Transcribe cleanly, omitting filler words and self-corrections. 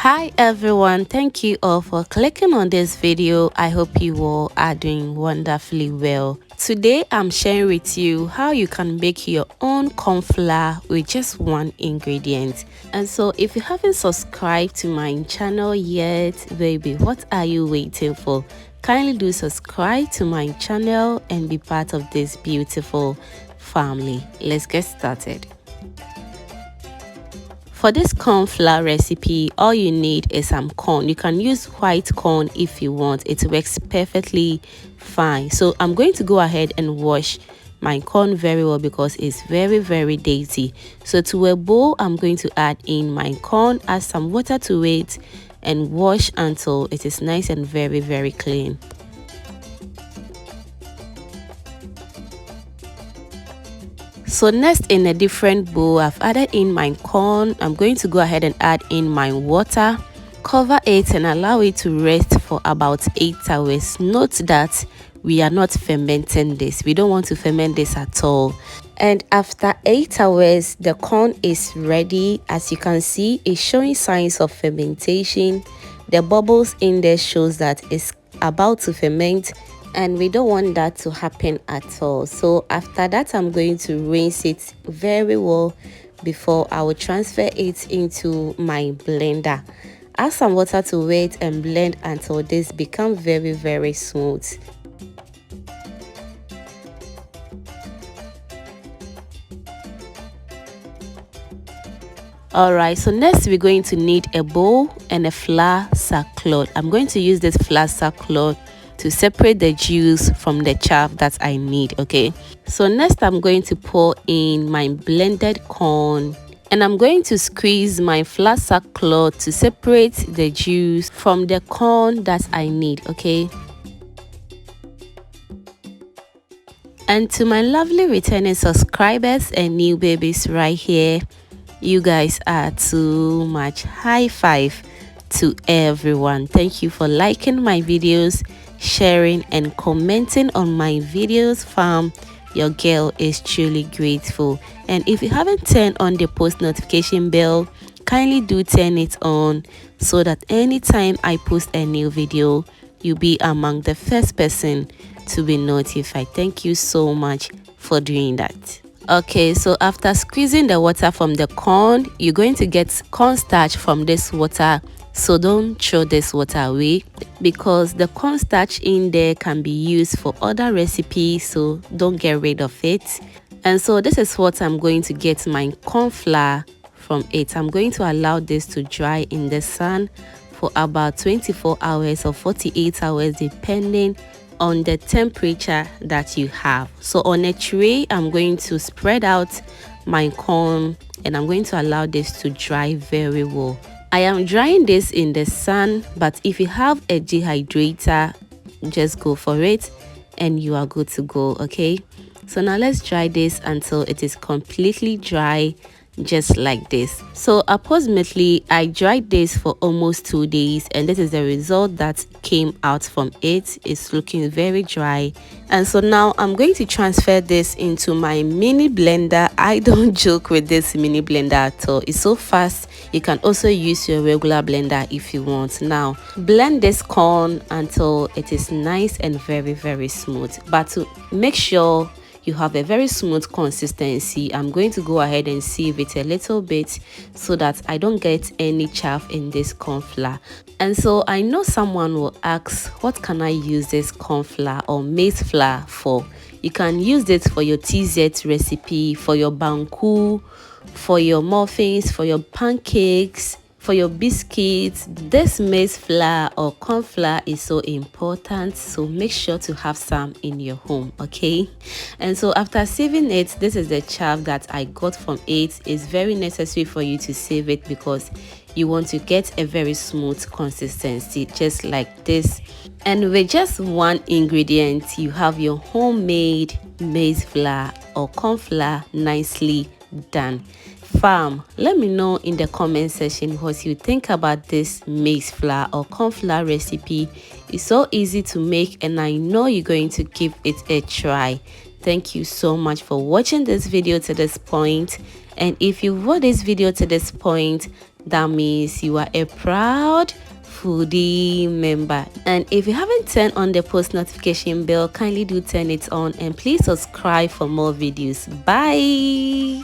Hi everyone, thank you all for clicking on this video. I hope you all are doing wonderfully well. Today I'm sharing with you how you can make your own corn flour with just one ingredient. And so if you haven't subscribed to my channel yet, baby, what are you waiting for? Kindly do subscribe to my channel and be part of this beautiful family. Let's get started. For this corn flour recipe, all you need is some corn. You can use white corn if you want. It works perfectly fine. So I'm going to go ahead and wash my corn very well because it's very dainty. So to a bowl, I'm going to add in my corn, add some water to it, and wash until it is nice and very clean. So next, in a different bowl, I've added in my corn. I'm going to go ahead and add in my water, cover it and allow it to rest for about 8 hours. Note that we are not fermenting this. We don't want to ferment this at all. And after 8 hours, the corn is ready. As you can see, it's showing signs of fermentation. The bubbles in there shows that it's about to ferment, and we don't want that to happen at all. So after that, I'm going to rinse it very well before I will transfer it into my blender. Add some water to it and blend until this becomes very smooth. Alright, so next we're going to need a bowl and a flour sackcloth. I'm going to use this flour sackcloth to separate the juice from the chaff that I need. Okay, so next I'm going to pour in my blended corn, and I'm going to squeeze my flour sackcloth to separate the juice from the corn that I need. Okay, and to my lovely returning subscribers and new babies right here, you guys are too much. High five to everyone. Thank you for liking my videos, sharing and commenting on my videos. Fam, your girl is truly grateful. And if you haven't turned on the post notification bell, kindly do turn it on so that anytime I post a new video, you'll be among the first person to be notified. Thank you so much for doing that. Okay, so after squeezing the water from the corn, you're going to get cornstarch from this water. So don't throw this water away because the cornstarch in there can be used for other recipes, so don't get rid of it. And so this is what I'm going to get my corn flour from it. I'm going to allow this to dry in the sun for about 24 hours or 48 hours depending on the temperature that you have. So on a tray, I'm going to spread out my corn and I'm going to allow this to dry very well. I am drying this in the sun, but if you have a dehydrator, just go for it and you are good to go. Okay, so now let's dry this until it is completely dry, just like this. So approximately I dried this for almost 2 days, and this is the result that came out from it. It's looking very dry. And so now I'm going to transfer this into my mini blender. I don't joke with this mini blender at all. It's so fast. You can also use your regular blender if you want. Now blend this corn until it is nice and very smooth, but to make sure you have a very smooth consistency, I'm going to go ahead and sieve it a little bit so that I don't get any chaff in this corn flour. And so I know someone will ask, what can I use this corn flour or maize flour for? You can use it for your TZ recipe, for your banku, for your muffins, for your pancakes, for your biscuits. This maize flour or corn flour is so important, so make sure to have some in your home. Okay, and so after sieving it, this is the chaff that I got from it. It's very necessary for you to sieve it because you want to get a very smooth consistency, just like this. And with just one ingredient, you have your homemade maize flour or corn flour nicely done. Fam, let me know in the comment section what you think about this maize flour or corn flour recipe. It's so easy to make and I know you're going to give it a try. Thank you so much for watching this video to this point. And if you watched this video to this point, that means you are a proud foodie member. And if you haven't turned on the post notification bell, kindly do turn it on, and please subscribe for more videos. Bye.